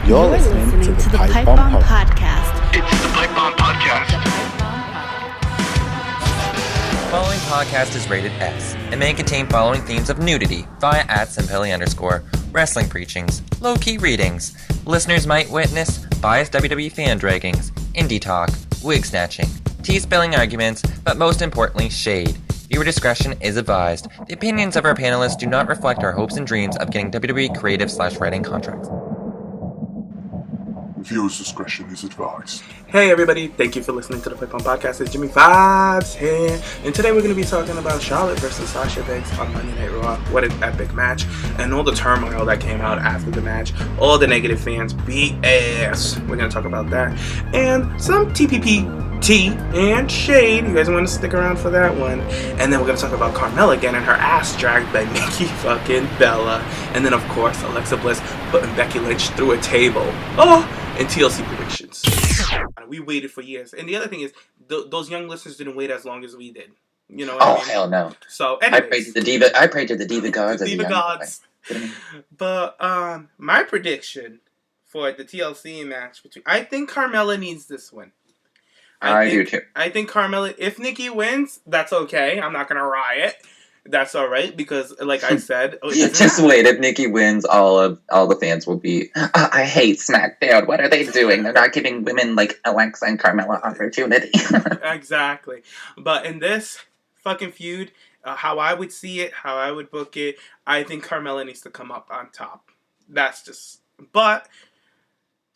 You're listening to the Pipe Bomb Podcast. It's the Pipe Bomb Podcast. The following podcast is rated S and may contain following themes of nudity via @simpelly_, wrestling preachings, low-key readings. Listeners might witness biased WWE fan draggings, indie talk, wig snatching, tea-spilling arguments, but most importantly, shade. Viewer discretion is advised. The opinions of our panelists do not reflect our hopes and dreams of getting WWE creative/writing contracts. Viewers' discretion is advised. Hey everybody, thank you for listening to the Pipe Bomb Podcast. It's Jimmy Vibes here, and today we're going to be talking about Charlotte versus Sasha Banks on Monday Night Raw. What an epic match, and all the turmoil that came out after the match. All the negative fans beat ass. We're going to talk about that, and some TPP tea and shade. You guys want to stick around for that one. And then we're going to talk about Carmella getting her ass dragged by Nikki fucking Bella. And then, of course, Alexa Bliss putting Becky Lynch through a table. And TLC predictions. We waited for years. And the other thing is, those young listeners didn't wait as long as we did. You know what I mean? Hell no. So, anyways, I prayed to the Diva Gods. The Diva Gods. But, my prediction for the TLC match I think Carmella needs this win. I do too. I think Carmella, if Nikki wins, that's okay. I'm not going to riot. That's all right, because, like I said... Just wait. If Nikki wins, all the fans will be, I hate SmackDown. What are they doing? They're not giving women like Alexa and Carmella opportunity. Exactly. But in this fucking feud, how I would see it, how I would book it, I think Carmella needs to come up on top. That's just... But...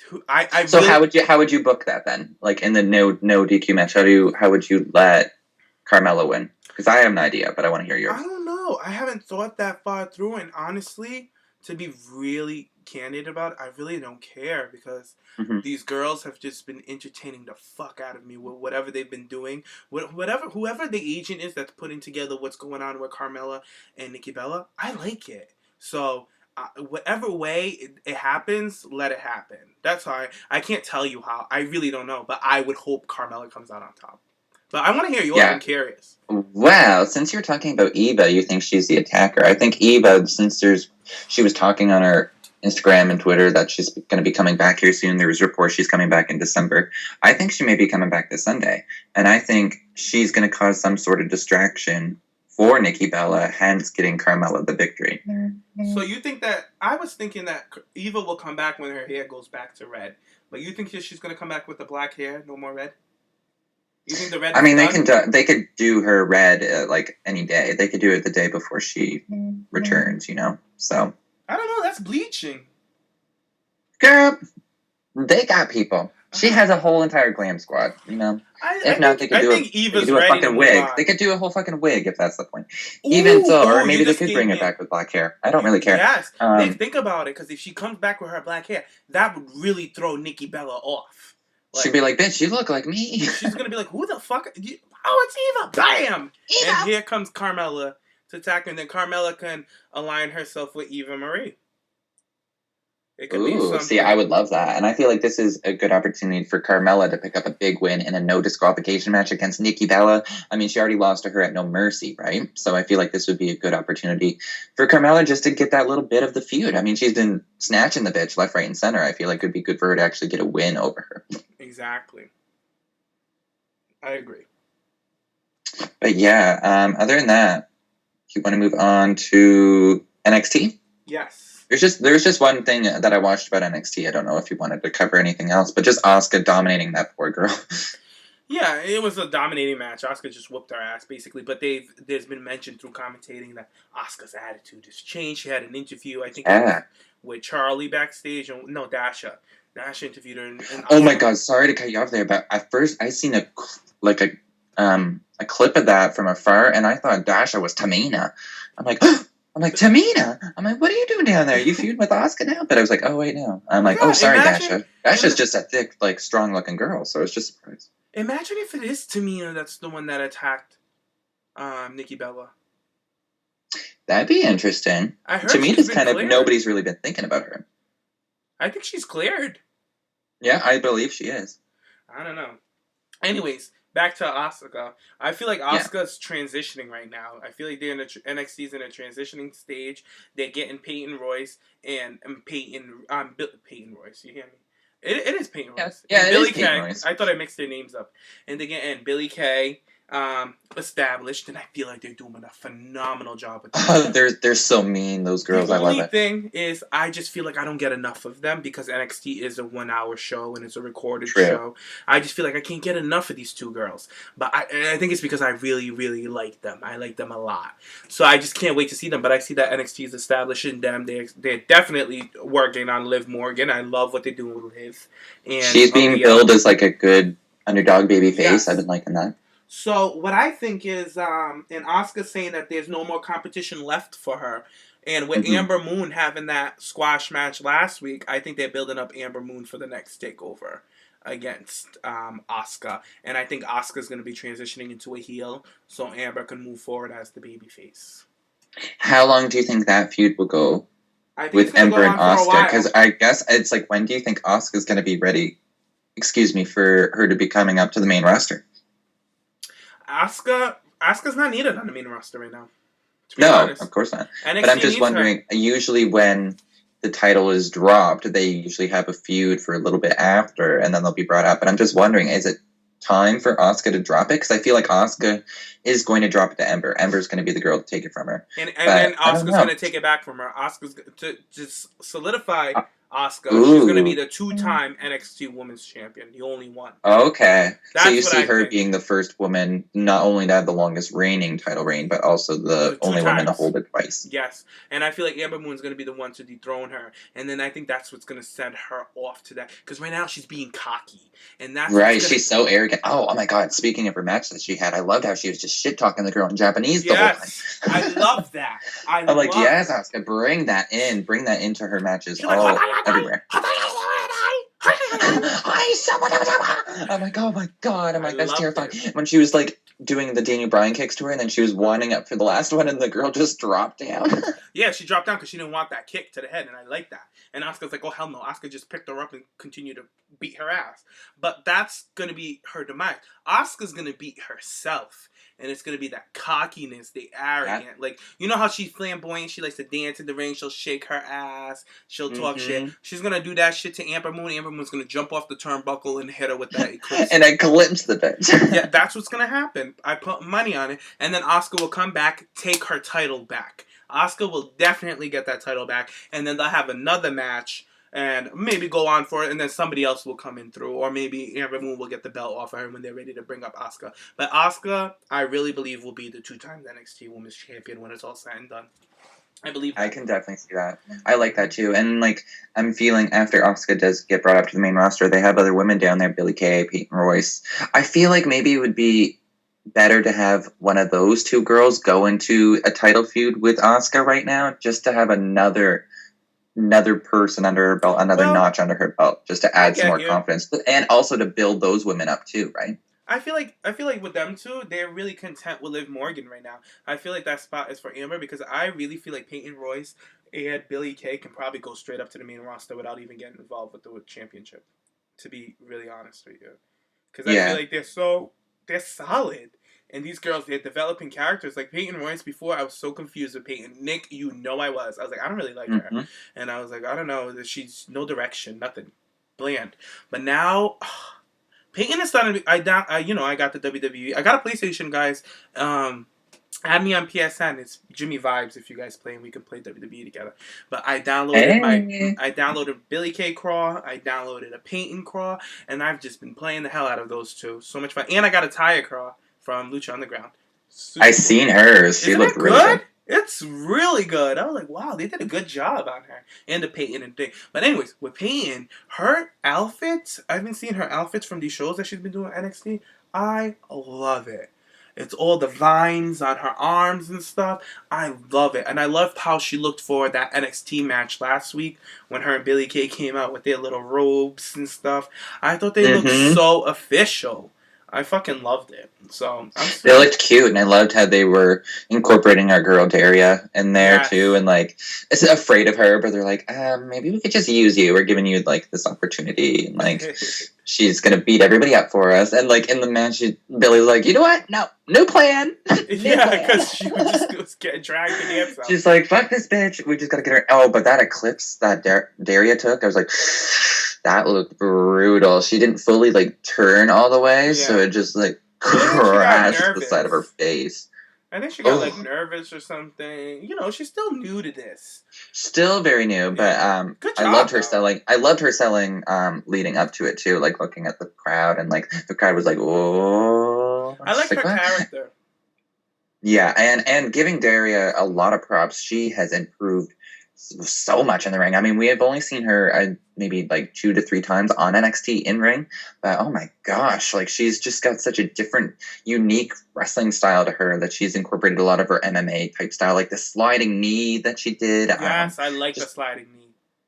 So really, how would you book that then? Like in the no DQ match, how would you let Carmella win? Because I have an idea, but I want to hear yours. I don't know. I haven't thought that far through, and honestly, to be really candid about it, I really don't care because these girls have just been entertaining the fuck out of me with whatever they've been doing. Whoever the agent is that's putting together what's going on with Carmella and Nikki Bella, I like it. So whatever way it happens, let it happen. That's how I can't tell you how. I really don't know, but I would hope Carmella comes out on top. But I want to hear yours. I'm curious. Well, since you're talking about Eva, you think she's the attacker. I think Eva, since she was talking on her Instagram and Twitter that she's going to be coming back here soon. There was reports she's coming back in December. I think she may be coming back this Sunday. And I think she's going to cause some sort of distraction for Nikki Bella, hence getting Carmella the victory. So you think that... I was thinking that Eva will come back when her hair goes back to red. But you think she's going to come back with the black hair, no more red? You think the red? I mean, they could do her red like any day. They could do it the day before she returns. You know, so I don't know. That's bleaching. Girl, they got people. She has a whole entire glam squad. You know, they could do a fucking wig. They could do a whole fucking wig if that's the point. Or maybe they could bring it back with black hair. I don't really care. Yes, think about it, because if she comes back with her black hair, that would really throw Nikki Bella off. Like, she'd be like, bitch, you look like me. She's going to be like, who the fuck? Oh, it's Eva. Bam! Eva. And here comes Carmella to attack her. And then Carmella can align herself with Eva Marie. It could be something. See, I would love that. And I feel like this is a good opportunity for Carmella to pick up a big win in a no disqualification match against Nikki Bella. I mean, she already lost to her at No Mercy, right? So I feel like this would be a good opportunity for Carmella just to get that little bit of the feud. I mean, she's been snatching the bitch left, right, and center. I feel like it would be good for her to actually get a win over her. Exactly. I agree. But yeah, other than that, you want to move on to NXT? Yes. There's just one thing that I watched about NXT. I don't know if you wanted to cover anything else, but just Asuka dominating that poor girl. Yeah, it was a dominating match. Asuka just whooped her ass, basically. But there's been mention through commentating that Asuka's attitude has changed. She had an interview, I think, with Charlie backstage. No, Dasha. Dasha interviewed her. And oh my God, sorry to cut you off there, but at first I seen a clip of that from afar, and I thought Dasha was Tamina. I'm like, Tamina! I'm like, what are you doing down there? You feud with Asuka now? But I was like, oh, wait, no. I'm like, oh, sorry, Dasha. Dasha's just a thick, like, strong-looking girl, so I was just surprised. Imagine if it is Tamina that's the one that attacked Nikki Bella. That'd be interesting. I heard Tamina's kind of, nobody's really been thinking about her. I think she's cleared. Yeah, I believe she is. I don't know. Anyways, back to Asuka. I feel like Yeah. Asuka's transitioning right now. I feel like they're in NXT's in a transitioning stage. They're getting Peyton Royce and Peyton Royce. You hear me? It is Peyton Yeah, Royce. yeah, And it Billy is Peyton Kay. Royce. I thought I mixed their names up. And they get in Billy Kay established, and I feel like they're doing a phenomenal job with that. They're so mean, those girls. The I love only it. thing is, I just feel like I don't get enough of them because NXT is a 1 hour show and it's a recorded True. show. I just feel like I can't get enough of these two girls. But I think it's because I really, really like them. I like them a lot. So I just can't wait to see them. But I see that NXT is establishing them. They're definitely working on Liv Morgan. I love what they're doing with Liv. And She's being billed as like a good underdog baby face. Yes. I've been liking that. So what I think is, and Asuka saying that there's no more competition left for her, and with Amber Moon having that squash match last week, I think they're building up Amber Moon for the next takeover against Asuka, and I think Asuka's going to be transitioning into a heel, so Amber can move forward as the babyface. How long do you think that feud will go I think with it's gonna Ember go and on for a Asuka? while. Because I guess it's like, when do you think Asuka's going to be ready? Excuse me, for her to be coming up to the main roster. Asuka's not needed on the main roster right now. To be No, honest. of course not. NXT But I'm just needs wondering, usually when the title is dropped, they usually have a feud for a little bit after, and then they'll be brought up. But I'm just wondering, is it time for Asuka to drop it? Because I feel like Asuka is going to drop it to Ember. Ember's going to be the girl to take it from her. And then Asuka's going to take it back from her. Asuka's to just solidify Asuka. She's going to be the 2-time NXT Women's Champion, the only one. Okay. That's so you what see I her think. being the first woman, not only to have the longest reigning title reign, but also the only woman to hold it twice. Yes. And I feel like Amber Moon's going to be the one to dethrone her. And then I think that's what's going to send her off to that. Because right now she's being cocky. And that's right. She's so arrogant. Oh my God. Speaking of her match that she had, I loved how she was just shit-talking the girl in Japanese the whole time. I love that. I'm like, yes, Asuka, bring that in. Bring that into her matches everywhere. I'm like, oh my God. I'm like, that's terrifying. When she was like doing the Daniel Bryan kicks to her, and then she was winding up for the last one, and the girl just dropped down. Yeah, she dropped down because she didn't want that kick to the head, and I like that. And Asuka's like, oh, hell no. Asuka just picked her up and continued to beat her ass. But that's going to be her demise. Asuka's going to beat herself. And it's going to be that cockiness, the arrogant. Yeah. Like, you know how she's flamboyant? She likes to dance in the ring. She'll shake her ass. She'll talk shit. She's going to do that shit to Amber Moon. Amber Moon's going to jump off the turnbuckle and hit her with that eclipse. And I glimpsed the bitch. Yeah, that's what's going to happen. I put money on it. And then Asuka will come back, take her title back. Asuka will definitely get that title back. And then they'll have another match and maybe go on for it, and then somebody else will come in through, or maybe Amber Moon will get the belt off of her when they're ready to bring up Asuka. But Asuka, I really believe, will be the 2-time NXT Women's Champion when it's all said and done. I believe that. I can definitely see that. I like that too. And like, I'm feeling after Asuka does get brought up to the main roster, they have other women down there, Billie Kay, Peyton Royce. I feel like maybe it would be better to have one of those two girls go into a title feud with Asuka right now, just to have another person under her belt, another notch under her belt, just to add some more confidence, and also to build those women up too, right? I feel like with them two, they're really content with Liv Morgan right now. I feel like that spot is for Amber because I really feel like Peyton Royce and Billie Kay can probably go straight up to the main roster without even getting involved with the championship. To be really honest with you, because I feel like they're solid. And these girls, they're developing characters. Like Peyton Royce, before, I was so confused with Peyton. Nick, you know I was. I was like, I don't really like her. And I was like, I don't know. She's no direction, nothing. Bland. But now, Peyton is starting to be... I got the WWE. I got a PlayStation, guys. Add me on PSN. It's Jimmy Vibes if you guys play, and we can play WWE together. But I downloaded Billie Kay Craw. I downloaded a Peyton Craw. And I've just been playing the hell out of those two. So much fun. And I got a Taya Craw from Lucha Underground. I seen hers. She looked really good. It's really good. I was like, wow, they did a good job on her. And the Peyton and thing. But anyways, with Peyton, her outfits, I've been seeing her outfits from these shows that she's been doing at NXT. I love it. It's all the vines on her arms and stuff. I love it. And I loved how she looked for that NXT match last week when her and Billie Kay came out with their little robes and stuff. I thought they looked so official. I fucking loved it. So they looked cute, and I loved how they were incorporating our girl Daria in there too, and like, it's afraid of her, but they're like, maybe we could just use you. We're giving you like this opportunity, and like, she's gonna beat everybody up for us. And like in the match, Billy's like, you know what? No plan. Because she was getting dragged to dance. She's like, fuck this bitch. We just gotta get her. Oh, but that eclipse that Daria took, I was like, that looked brutal. She didn't fully like turn all the way, so it just like crashed the side of her face. I think she got like nervous or something. You know, she's still new to this. Still very new, but Good job, I loved her selling. I loved her selling leading up to it too, like looking at the crowd, and like the crowd was like, "Whoa!" I like her character. Yeah, and giving Daria a lot of props. She has improved so much in the ring. I mean, we have only seen her maybe like 2 to 3 times on NXT in ring, but oh my gosh, like she's just got such a different, unique wrestling style to her that she's incorporated a lot of her MMA type style, like the sliding knee that she did. Yes, I like the sliding knee.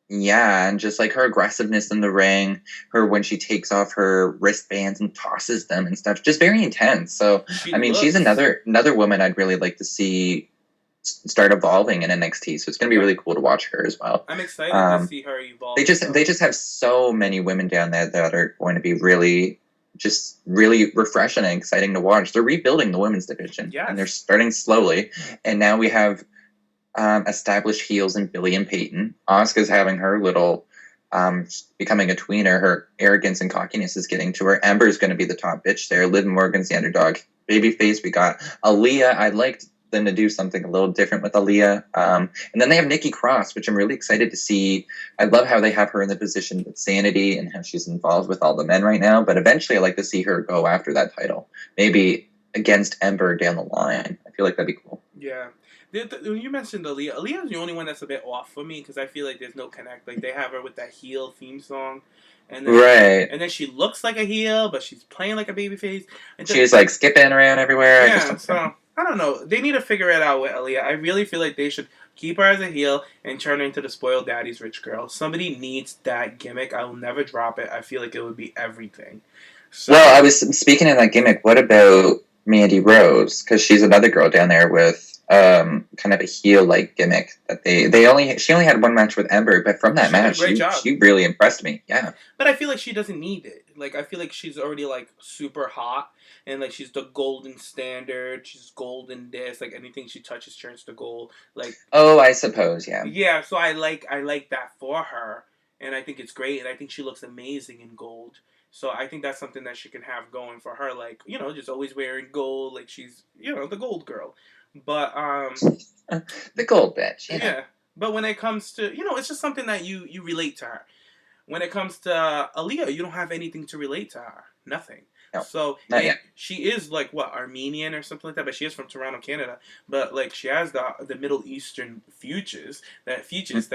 Yeah, and just like her aggressiveness in the ring, her when she takes off her wristbands and tosses them and stuff, just very intense. So she's another woman I'd really like to see start evolving in NXT, so it's going to be really cool to watch her as well. I'm excited to see her evolve. They just have so many women down there that are going to be really refreshing and exciting to watch. They're rebuilding the women's division, and they're starting slowly. And now we have established heels in Billy and Peyton. Asuka's having her little becoming a tweener. Her arrogance and cockiness is getting to her. Ember's going to be the top bitch there. Liv Morgan's the underdog. Babyface, we got Aaliyah. I liked them to do something a little different with Aaliyah. And then they have Nikki Cross, which I'm really excited to see. I love how they have her in the position with Sanity and how she's involved with all the men right now. But eventually I'd like to see her go after that title. Maybe against Ember down the line. I feel like that'd be cool. Yeah. When you mentioned Aaliyah's the only one that's a bit off for me because I feel like there's no connect. Like they have her with that heel theme song. And then, And then she looks like a heel, but she's playing like a babyface. She's like skipping around everywhere. Yeah, so I don't know. They need to figure it out with Aaliyah. I really feel like they should keep her as a heel and turn her into the spoiled daddy's rich girl. Somebody needs that gimmick. I will never drop it. I feel like it would be everything. So, well, I was speaking of that gimmick. What about Mandy Rose? Because she's another girl down there with kind of a heel-like gimmick that she only had one match with Ember, but from that match, she really impressed me. Yeah. But I feel like she doesn't need it. Like, I feel like she's already, like, super hot, and, like, she's the golden standard, she's golden this, like, anything she touches turns to gold, like... Oh, I suppose, yeah. Yeah, so I like that for her, and I think it's great, and I think she looks amazing in gold. So I think that's something that she can have going for her, like, you know, just always wearing gold, like, she's, you know, the gold girl. But, the gold bitch, yeah. But when it comes to, you know, it's just something that you relate to her. When it comes to Aaliyah, you don't have anything to relate to her. Nothing. No, so she is like Armenian or something like that, but she is from Toronto, Canada. But like she has the Middle Eastern features that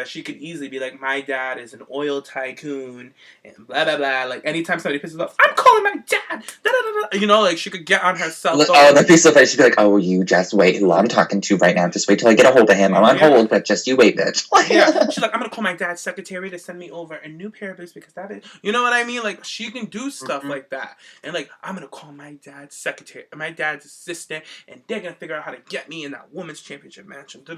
she could easily be like, my dad is an oil tycoon and blah blah blah. Like anytime somebody pisses off, I'm calling my dad. Da, da, da, da. You know, like she could get on herself. Oh, that'd be so funny. She'd be like, oh, you just wait. Who I'm talking to right now? Just wait till I get a hold of him. I'm on hold, but just you wait, bitch. Yeah, she's like, I'm gonna call my dad's secretary to send me over a new pair of boots because that is, you know what I mean? Like she can do stuff like that, and like. I'm gonna call my dad's secretary, my dad's assistant, and they're gonna figure out how to get me in that women's championship match and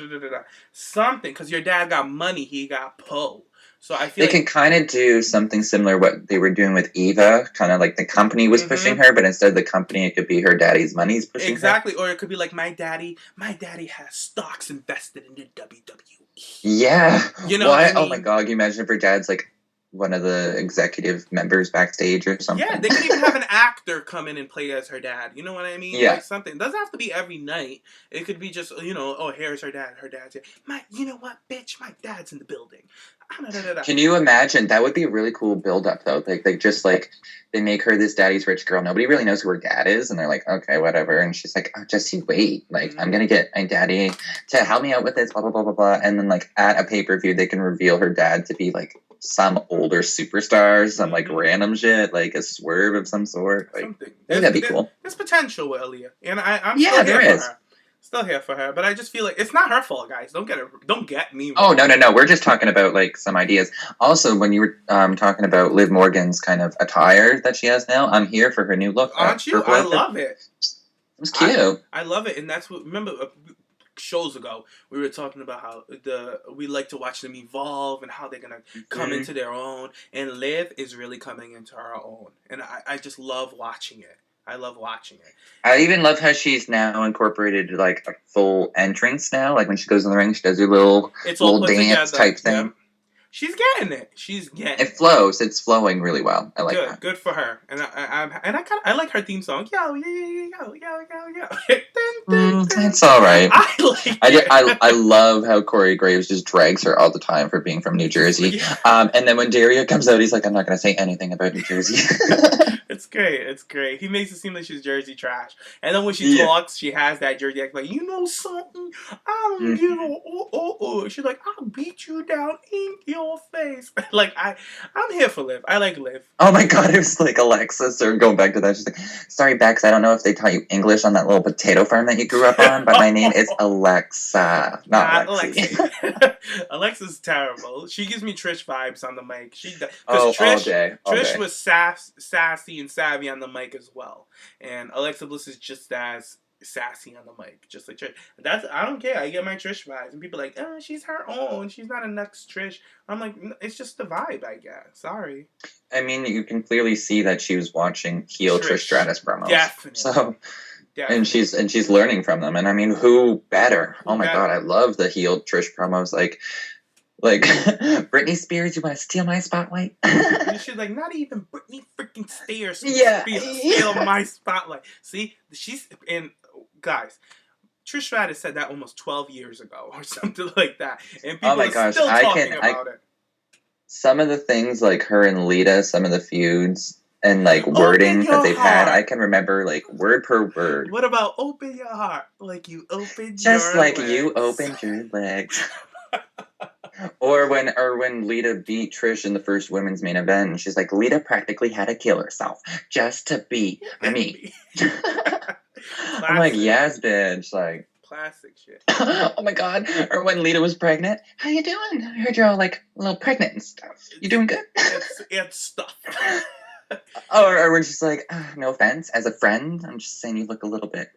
something. Because your dad got money, he got pull. So I feel they can kind of do something similar what they were doing with Eva. Kind of like the company was pushing her, but instead of the company, it could be her daddy's money's pushing her. Exactly, or it could be like my daddy has stocks invested in the WWE. Yeah, you know. What I mean? Oh my god, can you imagine if her dad's like one of the executive members backstage or something. Yeah, they could even have an actor come in and play as her dad. You know what I mean? Yeah. Like something. It doesn't have to be every night. It could be just, you know, oh, here's her dad. Her dad's here. You know what, bitch? My dad's in the building. Can you imagine? That would be a really cool build-up, though. They just, like, they make her this daddy's rich girl. Nobody really knows who her dad is, and they're like, okay, whatever. And she's like, oh, just you wait. Like, I'm going to get my daddy to help me out with this, blah, blah, blah, blah, blah. And then, like, at a pay-per-view, they can reveal her dad to be, like, some older superstar, some, like, random shit, like a swerve of some sort. Like, that'd be cool. There's potential with Aaliyah. And I'm there is. Still here for her, but I just feel like it's not her fault, guys. Don't get me Oh, wrong. no. We're just talking about, like, some ideas. Also, when you were talking about Liv Morgan's kind of attire that she has now, I'm here for her new look. Aren't you? I love it. It was cute. I love it, and that's what. Remember, shows ago we were talking about how we like to watch them evolve and how they're gonna come into their own. And Liv is really coming into her own, and I just love watching it. I love watching it. I even love how she's now incorporated like a full entrance now. Like when she goes in the ring, she does her little dance type thing. Yep. She's getting it. It flows. It's flowing really well. I like that. Good for her. And I like her theme song. Yo. It's all right. I love how Corey Graves just drags her all the time for being from New Jersey. And then when Daria comes out, he's like, I'm not going to say anything about New Jersey. It's great. He makes it seem like she's Jersey trash. And then when she talks, she has that Jersey act like, you know something? I don't give a She's like, I'll beat you down in your face. Like, I'm here for Liv. I like Liv. Oh my God, it was like Alexa. So going back to that, she's like, sorry, Bex, I don't know if they taught you English on that little potato farm that you grew up on, but my name is Alexa, not Lexi. Alexa's terrible. She gives me Trish vibes on the mic. All day. Trish was sassy and savvy on the mic as well. And Alexa Bliss is just as sassy on the mic, just like Trish. I don't care. I get my Trish vibes, and people are like, oh, she's her own. She's not a next Trish. I'm like, it's just the vibe, I guess. Sorry. I mean, you can clearly see that she was watching heel Trish Stratus promos. Definitely. So, and she's learning from them. And I mean, who better? Oh my God, I love the heel Trish promos. Like Britney Spears, you want to steal my spotlight? She's like, not even Britney freaking Spears. Steal my spotlight. See, guys, Trish Stratus said that almost 12 years ago or something like that, and people are still talking about it. Some of the things, like her and Lita, some of the feuds and like wording that they've had, I can remember like word per word. What about open your heart, like you opened just your like legs. You opened your legs. Or when Lita beat Trish in the first women's main event, and she's like, Lita practically had to kill herself just to beat me. I'm like, yes, bitch. Like, classic shit. Oh my God. Or when Lita was pregnant, how you doing? I heard you're all like a little pregnant and stuff. You doing good? It's stuff. Or when she's like, no offense, as a friend, I'm just saying you look a little bit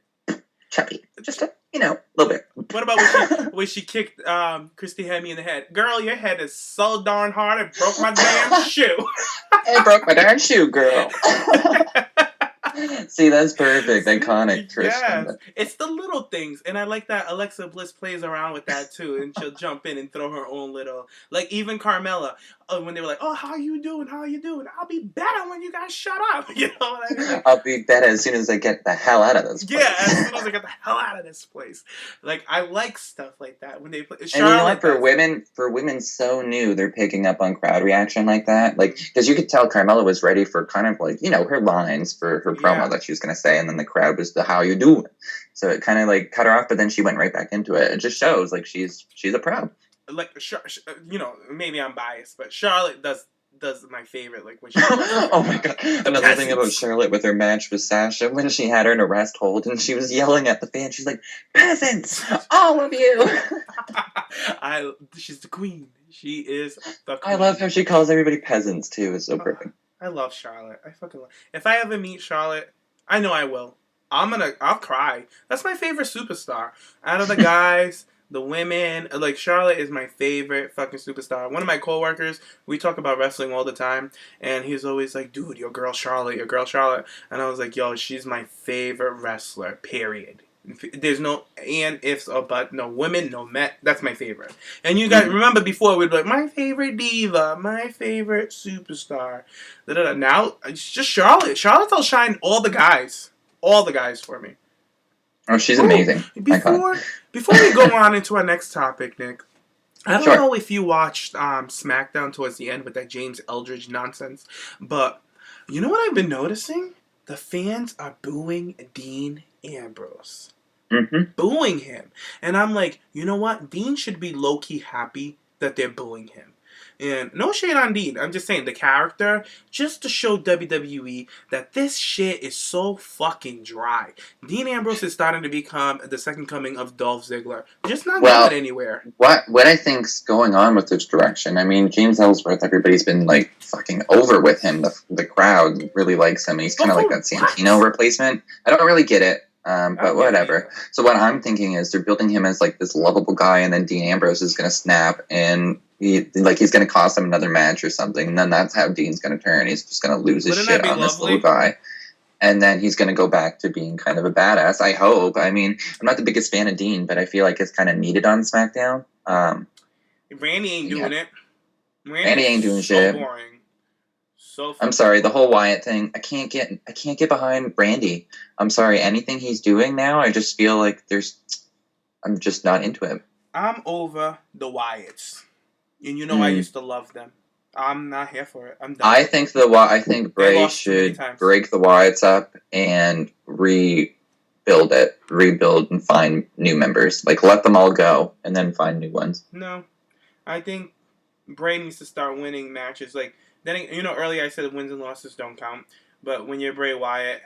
chubby. Just a little bit. What about when she kicked Christy Hemme in the head? Girl, your head is so darn hard it broke my damn shoe. It broke my darn shoe, girl. See, that's perfect. Iconic Trish. Yes. It's the little things. And I like that Alexa Bliss plays around with that too. And she'll jump in and throw her own little... Like even Carmella, when they were like, oh, how you doing? I'll be better when you guys shut up. You know what I mean? Like, I'll be better as soon as I get the hell out of this place. Yeah, as soon as I get the hell out of this place. Like, I like stuff like that. When they play... And you know what? For women so new, they're picking up on crowd reaction like that. Like, because you could tell Carmella was ready for kind of like, her lines for her promo that she was going to say, and then the crowd was the how you doing. So it kind of like cut her off, but then she went right back into it. It just shows like she's a pro. Like, maybe I'm biased, but Charlotte does my favorite. Like when she oh my God! Another thing about Charlotte with her match with Sasha, when she had her in a rest hold and she was yelling at the fans, she's like, "Peasants, all of you!" She's the queen. She is the queen. I love how she calls everybody peasants too. It's so perfect. I love Charlotte. I fucking love. If I ever meet Charlotte, I know I will. I'll cry. That's my favorite superstar. Out of the guys, the women, like Charlotte is my favorite fucking superstar. One of my coworkers, we talk about wrestling all the time, and he's always like, dude, your girl Charlotte. And I was like, yo, she's my favorite wrestler, period. There's no and, ifs, or but, no women, no men. That's my favorite. And you guys remember before we'd be like, my favorite diva, my favorite superstar. Now it's just Charlotte. Charlotte's outshine all the guys for me. Oh, she's amazing. Before we go on into our next topic, Nick, I don't know if you watched SmackDown towards the end with that James Eldridge nonsense, but you know what I've been noticing? The fans are booing Dean Ambrose. Mm-hmm. Booing him. And I'm like, you know what? Dean should be low-key happy that they're booing him. And no shade on Dean. I'm just saying the character, just to show WWE that this shit is so fucking dry. Dean Ambrose is starting to become the second coming of Dolph Ziggler. Just not going anywhere. What I think's going on with this direction? I mean, James Ellsworth, everybody's been like fucking over with him. The crowd really likes him. He's kind of like that Santino replacement. I don't really get it. But whatever. So what I'm thinking is they're building him as like this lovable guy, and then Dean Ambrose is going to snap, and he's going to cost him another match or something, and then that's how Dean's going to turn. He's just going to lose his shit on this little guy, and then he's going to go back to being kind of a badass. I hope. I mean, I'm not the biggest fan of Dean, but I feel like it's kind of needed on SmackDown. Randy ain't doing it. Randy ain't doing shit. Boring. I'm sorry, the whole Wyatt thing. I can't get behind Randy. I'm sorry, anything he's doing now, I just feel like I'm just not into it. I'm over the Wyatts, and you know I used to love them. I'm not here for it. I'm done. I think Bray should break the Wyatts up and rebuild and find new members. Like, let them all go and then find new ones. No, I think Bray needs to start winning matches. Like, then, earlier I said wins and losses don't count, but when you're Bray Wyatt,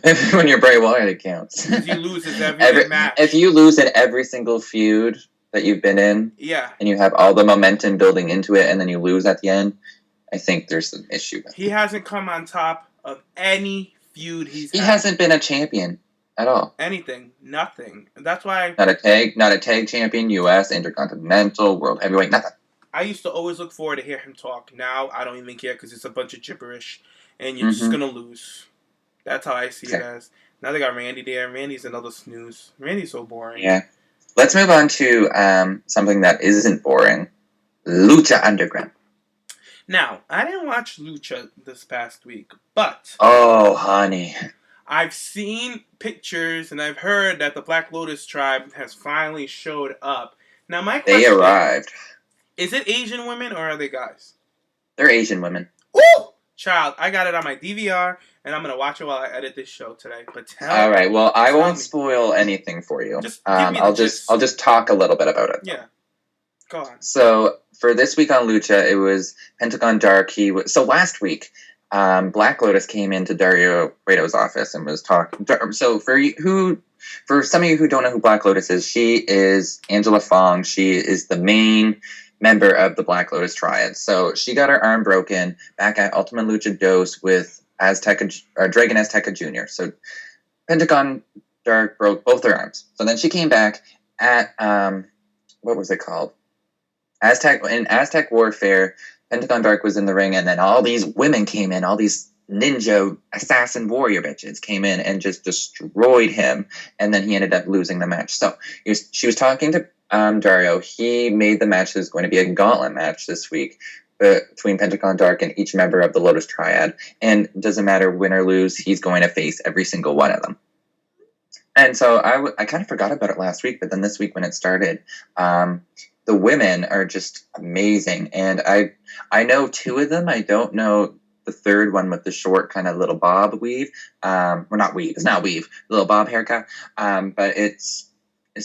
it counts. You lose every match. If you lose in every single feud that you've been in, and you have all the momentum building into it, and then you lose at the end, I think there's an issue with He hasn't come on top of any feud He hasn't been a champion at all. Anything, nothing. That's why not a tag champion, U.S., Intercontinental, World Heavyweight, nothing. I used to always look forward to hear him talk. Now I don't even care because it's a bunch of gibberish, and you're just gonna lose. That's how I see it as. Now they got Randy there. Randy's another snooze. Randy's so boring. Yeah. Let's move on to something that isn't boring. Lucha Underground. Now, I didn't watch Lucha this past week, but oh, honey, I've seen pictures and I've heard that the Black Lotus tribe has finally showed up. Now, my question they arrived. Is it Asian women or are they guys? They're Asian women. Ooh! Child, I got it on my DVR, and I'm going to watch it while I edit this show today. But all right, well, I won't spoil anything for you. I'll just talk a little bit about it. Yeah. Go on. So, for this week on Lucha, it was Pentagon Dark. So last week, Black Lotus came into Dario Cueto's office and was talking. So for some of you who don't know who Black Lotus is, she is Angela Fong. She is the main member of the Black Lotus Triad. So she got her arm broken back at Ultimate Lucha Dos with Dragon Azteca Jr. So Pentagon Dark broke both their arms. So then she came back at what was it called? Aztec Warfare. Pentagon Dark was in the ring, and then all these women came in, all these ninja assassin warrior bitches came in and just destroyed him, and then he ended up losing the match. So she was talking to Dario. He made the match. There's going to be a gauntlet match this week between Pentagon Dark and each member of the Lotus Triad, and it doesn't matter win or lose, he's going to face every single one of them. And so I kind of forgot about it last week, but then this week when it started, the women are just amazing, and I know two of them. I don't know the third one with the short kind of little bob weave. Or not weave. It's not weave. Little bob haircut. But it's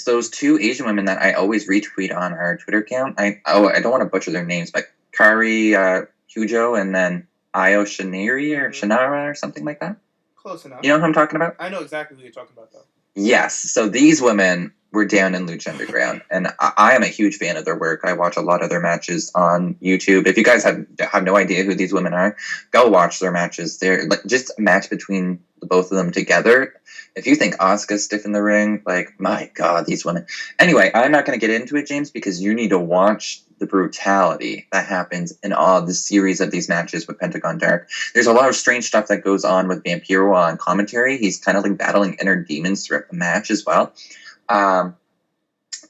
those two Asian women that I always retweet on our Twitter account. I don't want to butcher their names, but Kari Hujo and then Io Shinari or Shinara or something like that. Close enough. You know who I'm talking about? I know exactly who you're talking about, though. Yes. So these women were down in Lucha Underground, and I am a huge fan of their work. I watch a lot of their matches on YouTube. If you guys have no idea who these women are, go watch their matches. They're like just a match between the both of them together. If you think Asuka's stiff in the ring, like, my God, these women. Anyway, I'm not going to get into it, James, because you need to watch the brutality that happens in all the series of these matches with Pentagon Dark. There's a lot of strange stuff that goes on with Vampiro on commentary. He's kind of like battling inner demons throughout the match as well. I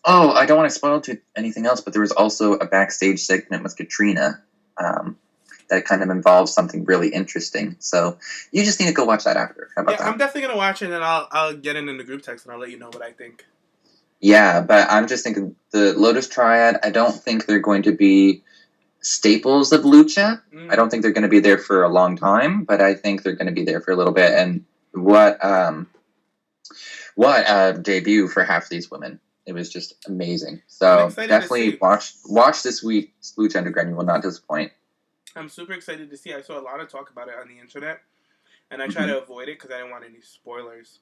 don't want to spoil anything else, but there was also a backstage segment with Katrina that kind of involves something really interesting. So you just need to go watch that after. How about that? I'm definitely going to watch it, and I'll get in the group text, and I'll let you know what I think. Yeah, but I'm just thinking the Lotus Triad, I don't think they're going to be staples of Lucha. I don't think they're going to be there for a long time, but I think they're going to be there for a little bit. And what a debut for half these women. It was just amazing. I'm So excited definitely to see. watch this week's Lucha Underground. You will not disappoint. I'm super excited to see. I saw a lot of talk about it on the internet, and I try Mm-hmm. to avoid it because I didn't want any spoilers.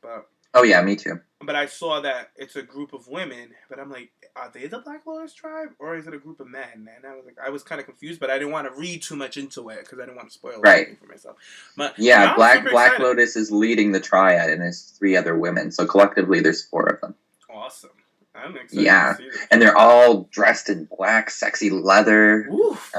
Oh yeah, me too. But I saw that it's a group of women. But I'm like, are they the Black Lotus tribe or is it a group of men? And I was kind of confused, but I didn't want to read too much into it because I didn't want to spoil anything for myself. But Yeah, now I'm super Black excited. Lotus is leading the triad, and there's 3 other women. So collectively, there's 4 of them. Awesome. I'm excited Yeah, to see this. and they're all dressed in black, sexy leather. Oof.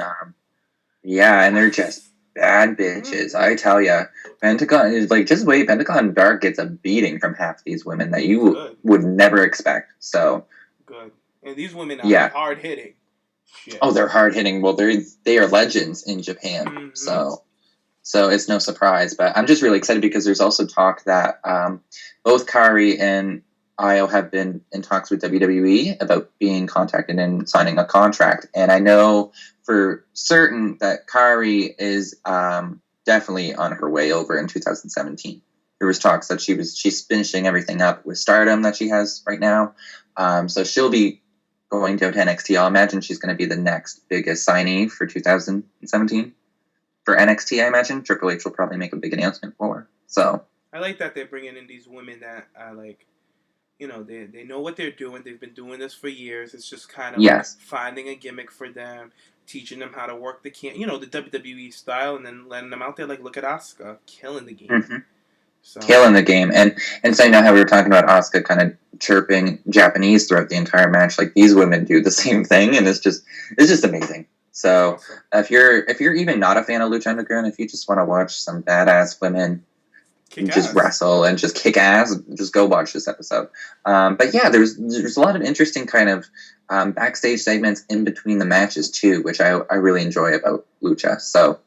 Yeah, and they're just bad bitches. I tell ya, Pentagon is like, just wait. Pentagon Dark gets a beating from half these women that you Good. would never expect. So Good. And these women are Yeah. hard hitting. Shit. oh, they're hard hitting. Well, they are legends in Japan. Mhm. So it's no surprise. But I'm just really excited because there's also talk that both Kari and Io have been in talks with WWE about being contacted and signing a contract. And I know for certain that Kari is definitely on her way over in 2017. There was talks that she's finishing everything up with Stardom that she has right now. So she'll be going down to NXT. I'll imagine she's going to be the next biggest signee for 2017 for NXT. I imagine Triple H will probably make a big announcement for her. So I like that they're bringing in these women that are like, they know what they're doing. They've been doing this for years. It's just kind of Yes. like finding a gimmick for them, teaching them how to work the the WWE style, and then letting them out there. Like, look at Asuka killing the game. Mm-hmm. So Killing the game, and so you know how we were talking about Asuka kind of chirping Japanese throughout the entire match. Like these women do the same thing, and it's just amazing. So awesome. if you're even not a fan of Lucha Underground, if you just want to watch some badass women Kick just ass. wrestle and just kick ass, just go watch this episode. But yeah, there's a lot of interesting kind of backstage segments in between the matches too, which I really enjoy about Lucha. So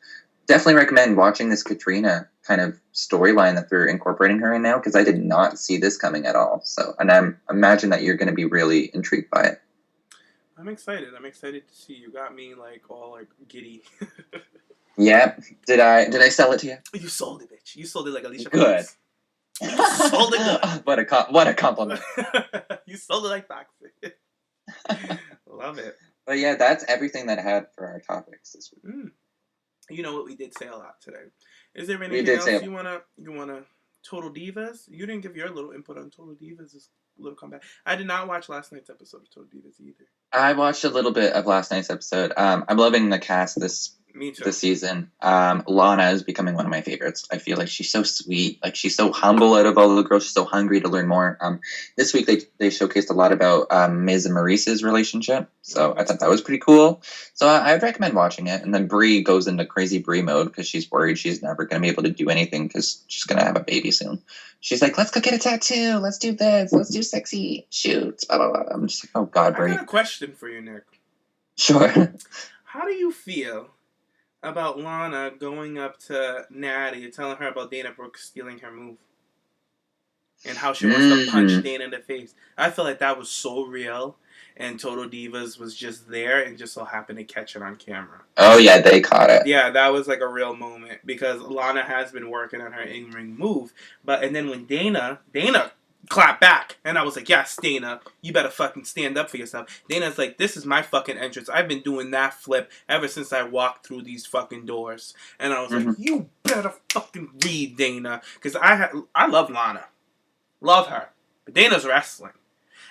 definitely recommend watching this Katrina kind of storyline that they're incorporating her in now, because I did not see this coming at all. So, and I imagine that you're going to be really intrigued by it. I'm excited. I'm excited to see. You got me like all like giddy. Yeah. Did I sell it to you? You sold it, bitch. You sold it like Alicia Good. Fox. You sold it good. What a compliment. You sold it like Foxy. Love it. But yeah, that's everything that I had for our topics this week. You know what? We did say a lot today. Is there anything else you wanna Total Divas? You didn't give your little input on Total Divas' little comeback. I did not watch last night's episode of Total Divas either. I watched a little bit of last night's episode. I'm loving the cast this season. Lana is becoming one of my favorites. I feel like she's so sweet. Like she's so humble out of all the girls. She's so hungry to learn more. This week they showcased a lot about Miz and Maurice's relationship. So I thought that was pretty cool. So I would recommend watching it. And then Brie goes into crazy Brie mode because she's worried she's never going to be able to do anything because she's going to have a baby soon. She's like, let's go get a tattoo. Let's do this. Let's do sexy shoots. Blah, blah, blah. I'm just like, oh God, Brie. I got a question for you, Nick. Sure. How do you feel about Lana going up to Natty and telling her about Dana Brooke stealing her move? And how she wants to punch Dana in the face. I feel like that was so real. And Total Divas was just there and just so happened to catch it on camera. Oh, yeah, they caught it. Yeah, that was like a real moment. Because Lana has been working on her in-ring move. And then when Dana clapped back. And I was like, yes, Dana, you better fucking stand up for yourself. Dana's like, this is my fucking entrance. I've been doing that flip ever since I walked through these fucking doors. And I was like, you better fucking read, Dana. Because I love Lana. Love her. But Dana's wrestling.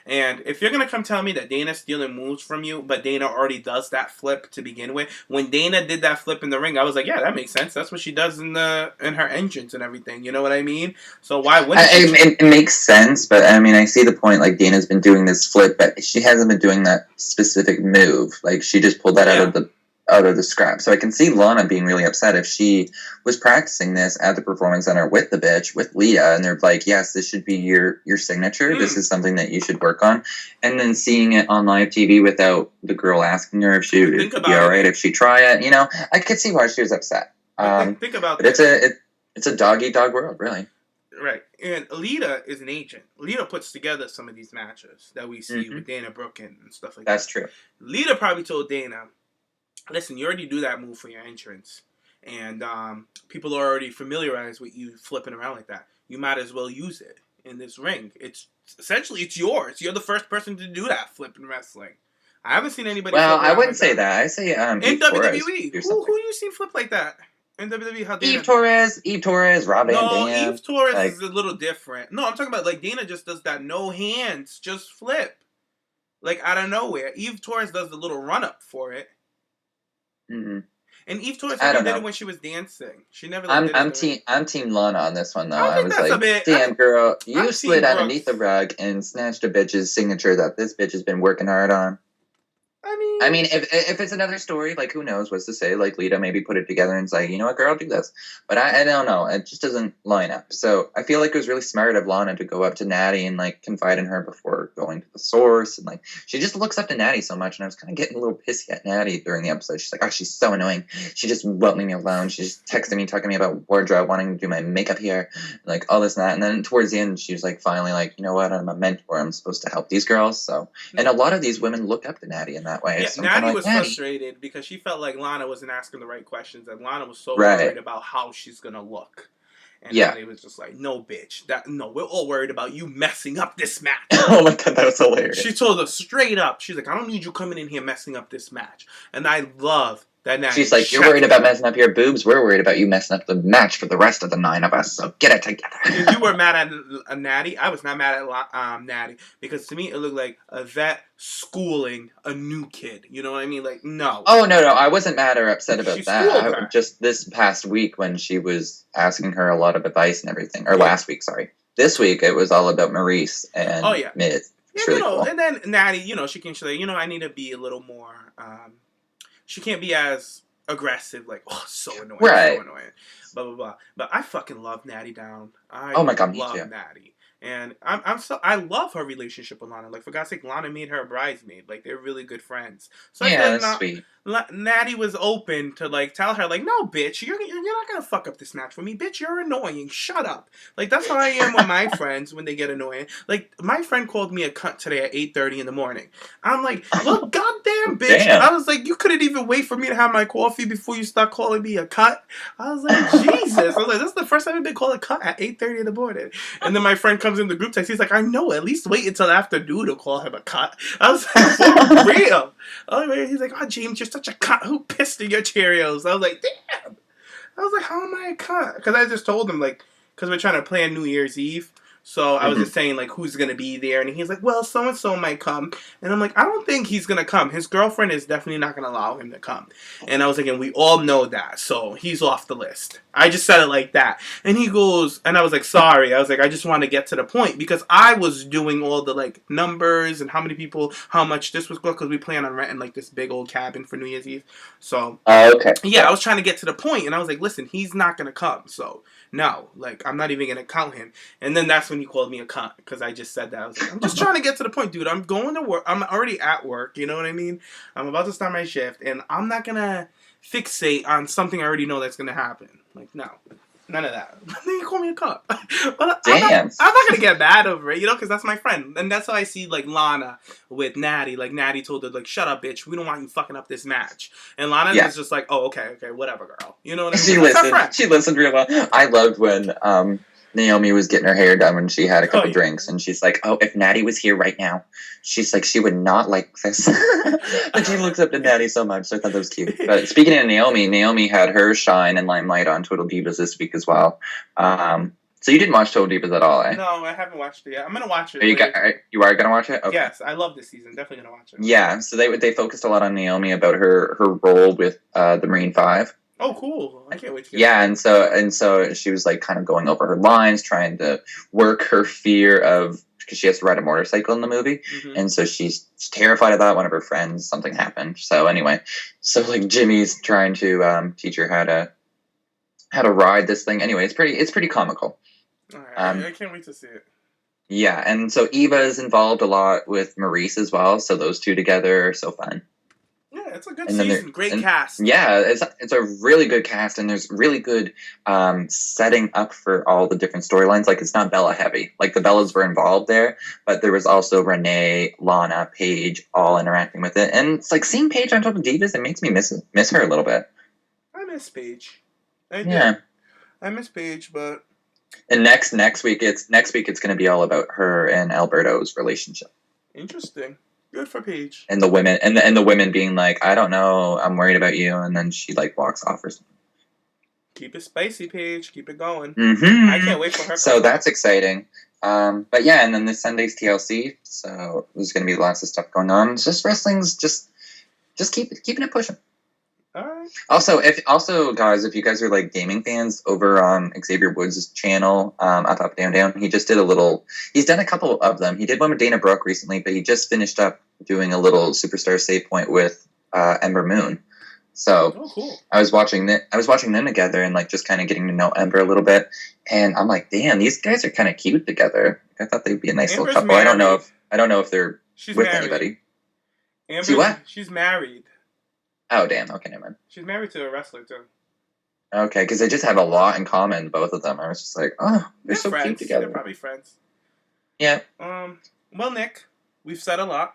And if you're going to come tell me that Dana's stealing moves from you, but Dana already does that flip to begin with, when Dana did that flip in the ring, I was like, yeah, that makes sense. That's what she does in her entrance and everything. You know what I mean? So why wouldn't it makes sense, but I mean, I see the point. Like, Dana's been doing this flip, but she hasn't been doing that specific move. Like, she just pulled that out of the scrap. So I can see Lana being really upset if she was practicing this at the Performance Center with the bitch, with Leah, and they're like, yes, this should be your signature. This is something that you should work on. And then seeing it on live TV without the girl asking her if she would be alright if she try it, you know, I could see why she was upset. Think about but this. It's a dog-eat-dog world, really. Right. And Lita is an agent. Lita puts together some of these matches that we see with Dana Brooke and stuff like that. That's true. Lita probably told Dana, listen, you already do that move for your entrance. And people are already familiarized with you flipping around like that. You might as well use it. in this ring. It's essentially it's yours. You're the first person to do that flip in wrestling. I haven't seen anybody. Well, flip I around wouldn't like say that. I say in Eve Torres WWE. or Who something. you seen flip like that in WWE? How Eve Dana? Torres, Rob Van No, Dam. Eve Torres Like, is a little different. No, I'm talking about like Dana just does that no hands, just flip. Like out of nowhere. Eve Torres does the little run up for it. mm-hmm. And Eve Torres I never don't did know. it when she was dancing. She never like, did it. I'm team Lana on this one though. I I think was that's a like, bit. damn girl, you I'm slid team underneath the Brooks. rug and snatched a bitch's signature that this bitch has been working hard on. I mean, if it's another story, like who knows what's to say? Like Lita maybe put it together and say, you know what, girl, do this. But I don't know. It just doesn't line up. So I feel like it was really smart of Lana to go up to Natty and like confide in her before going to the source. And like she just looks up to Natty so much, and I was kind of getting a little pissy at Natty during the episode. She's like, oh, she's so annoying. She just won't leave me alone. She's just texting me, talking to me about wardrobe, wanting to do my makeup here, like all this and that. And then towards the end, she was like, finally, like, you know what? I'm a mentor. I'm supposed to help these girls. So, and a lot of these women look up to Natty in that way. Yeah, So Natty like, was frustrated because she felt like Lana wasn't asking the right questions, and Lana was so Right. worried about how she's gonna look. And Yeah. Natty was just like, "No, bitch, we're all worried about you messing up this match." Oh my god, that was hilarious. She told us straight up. She's like, "I don't need you coming in here messing up this match." And I love that Natty. She's like, you're worried about messing up your boobs. We're worried about you messing up the match for the rest of the 9 of us. So get it together. You were mad at Natty. I was not mad at Natty because to me it looked like a vet schooling a new kid. You know what I mean? Like, no. Oh no, I wasn't mad or upset about She schooled her. Just this past week when she was asking her a lot of advice and everything, or last week, sorry. This week it was all about Maurice and Miz. It's really cool. And then Natty, she's like, I need to be a little more. She can't be as aggressive, like, oh, so annoying, right. so annoying, blah blah blah. But I fucking love Natty down. Oh my god, me love too. Natty. And I love her relationship with Lana. Like, for God's sake, Lana made her a bridesmaid. Like, they're really good friends. So I feel like that's sweet. Natty was open to like tell her like, no, bitch, you're not gonna fuck up this match for me, bitch. You're annoying. Shut up. Like, that's how I am with my friends when they get annoying. Like, my friend called me a cunt today at 8:30 in the morning. I'm like, well, goddamn, bitch. Damn. I was like, you couldn't even wait for me to have my coffee before you start calling me a cunt. I was like, Jesus. I was like, this is the first time I've been called a cunt at 8:30 in the morning. And then my friend comes in the group text. He's like, I know. At least wait until afternoon to call him a cunt. I was like, for real. He's like, oh, James, you're such a cunt. Who pissed in your Cheerios? I was like, damn. I was like, how am I a cunt? Because I just told him, like, because we're trying to plan New Year's Eve. So I was just saying, like, who's going to be there? And he's like, well, so-and-so might come. And I'm like, I don't think he's going to come. His girlfriend is definitely not going to allow him to come. And I was like, and we all know that. So he's off the list. I just said it like that. And he goes, and I was like, sorry. I was like, I just want to get to the point. Because I was doing all the, like, numbers and how many people, how much this was going. Because we plan on renting, like, this big old cabin for New Year's Eve. So, okay. Yeah, I was trying to get to the point. And I was like, listen, he's not going to come. So, no. Like, I'm not even going to count him. And then that's when he called me a cunt because I just said that. I was like, I'm just trying to get to the point, dude. I'm going to work. I'm already at work. You know what I mean? I'm about to start my shift, and I'm not going to fixate on something I already know that's going to happen. Like, no. None of that. Then you call me a cunt. But Damn. I'm not going to get mad over it, because that's my friend. And that's how I see, like, Lana with Natty. Like, Natty told her, like, shut up, bitch. We don't want you fucking up this match. And Lana is just like, oh, okay, whatever, girl. You know what I mean? She listened real well. I loved when Naomi was getting her hair done when she had a couple drinks, and she's like, oh, if Natty was here right now, she's like, she would not like this. But she looks up to Natty so much, so I thought that was cute. But speaking of Naomi had her shine and limelight on Total Divas this week as well. So you didn't watch Total Divas at all, eh? No, I haven't watched it yet. I'm going to watch it. You are going to watch it? Okay. Yes, I love this season. Definitely going to watch it. Yeah, so they focused a lot on Naomi about her role with the Marine 5. Oh, cool. I can't wait to get and so she was like kind of going over her lines, trying to work her fear of, because she has to ride a motorcycle in the movie. Mm-hmm. And so she's terrified of that. One of her friends, something happened. So anyway, like Jimmy's trying to teach her how to ride this thing. Anyway, it's pretty comical. All right. I can't wait to see it. Yeah. And so Eva is involved a lot with Maurice as well. So those two together are so fun. Yeah, it's a good season. Great cast. Yeah, it's a really good cast, and there's really good setting up for all the different storylines. Like, it's not Bella heavy. Like, the Bellas were involved there, but there was also Renee, Lana, Paige, all interacting with it. And it's like seeing Paige on top of Divas, it makes me miss her a little bit. I miss Paige. I miss Paige, but And next week it's going to be all about her and Alberto's relationship. Interesting. Good for Paige. And the women and the women being like, I don't know, I'm worried about you, and then she like walks off or something. Keep it spicy, Paige. Keep it going. Mm-hmm. I can't wait for her. So that's exciting. But yeah, and then this Sunday's TLC. So there's going to be lots of stuff going on. It's just wrestling's just keeping it pushing. All right. Also, guys, if you guys are like gaming fans, over on Xavier Woods' channel, Up Down Down, he just did he's done a couple of them. He did one with Dana Brooke recently, but he just finished up doing a little Superstar Save Point with Ember Moon. So cool. I was watching them together and like just kind of getting to know Ember a little bit, and I'm like, damn, these guys are kind of cute together. I thought they'd be a nice Amber's little couple. married. I don't know if they're She's with married. anybody. Amber, what? She's married. Oh, damn. Okay, never mind. She's married to a wrestler, too. Okay, because they just have a lot in common, both of them. I was just like, oh, they're so friends. cute together. They're probably friends. Yeah. Well, Nick, we've said a lot.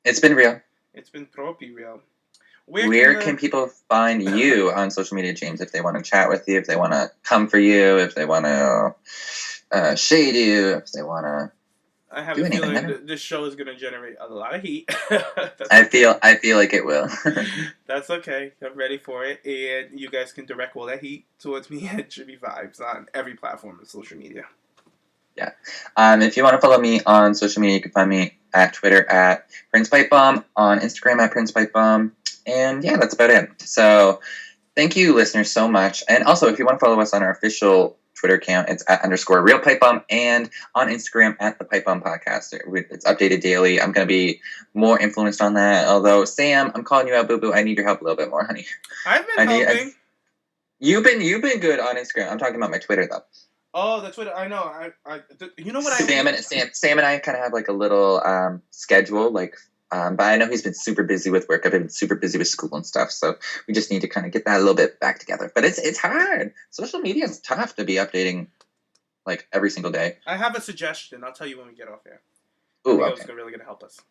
It's been real. It's been trophy real. Where can people find you on social media, James, if they want to chat with you, if they want to come for you, if they want to shade you, if they want to I have a feeling this show is going to generate a lot of heat. I feel like it will. That's okay. I'm ready for it. And you guys can direct all that heat towards me at Jimmy Vibes on every platform of social media. Yeah. If you want to follow me on social media, you can find me at Twitter at Prince Pipe Bomb, on Instagram at Prince Pipe Bomb. And yeah, that's about it. So thank you, listeners, so much. And also, if you want to follow us on our official Twitter account, it's at _RealPipeBomb, and on Instagram at the Pipe Bomb Podcast. It's updated daily. I'm going to be more influenced on that. Although, Sam, I'm calling you out, boo boo. I need your help a little bit more, honey. I've been helping. You've been good on Instagram. I'm talking about my Twitter though. Oh, the Twitter. I know. You know what Sam and I kind of have like a little schedule, like. But I know he's been super busy with work. I've been super busy with school and stuff. So we just need to kind of get that a little bit back together. But it's hard. Social media is tough to be updating like every single day. I have a suggestion. I'll tell you when we get off here. Ooh, okay. It's really going to help us.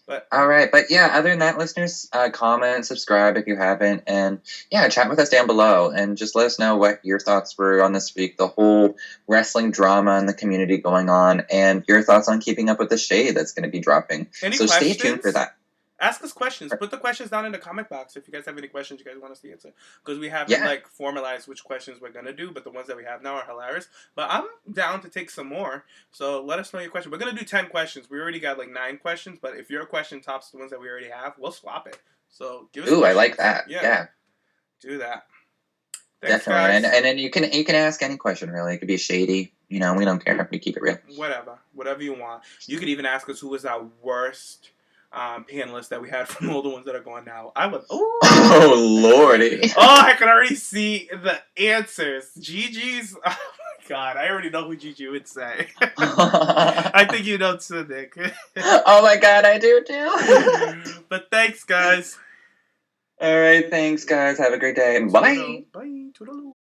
But all right. But yeah, other than that, listeners, comment, subscribe if you haven't. And yeah, chat with us down below. And just let us know what your thoughts were on this week. The whole wrestling drama in the community going on. And your thoughts on Keeping Up with the Shade that's going to be dropping. So stay tuned for that. Ask us questions. Put the questions down in the comment box if you guys have any questions you guys want us to answer. Because we haven't like formalized which questions we're going to do, but the ones that we have now are hilarious. But I'm down to take some more. So let us know your question. We're going to do 10 questions. We already got like 9 questions, but if your question tops the ones that we already have, we'll swap it. So give us questions. I like that. Yeah. Do that. Thanks, definitely. guys. And then you can ask any question, really. It could be shady. You know, we don't care if we keep it real. Whatever you want. You could even ask us who was our worst panelists that we had from all the ones that are going now. Oh lordy! I can already see the answers. Gigi's. Oh my god! I already know who Gigi would say. I think you know too, Nick. Oh my god, I do too. But thanks, guys. All right, thanks, guys. Have a great day. Bye. Bye. Toodaloo.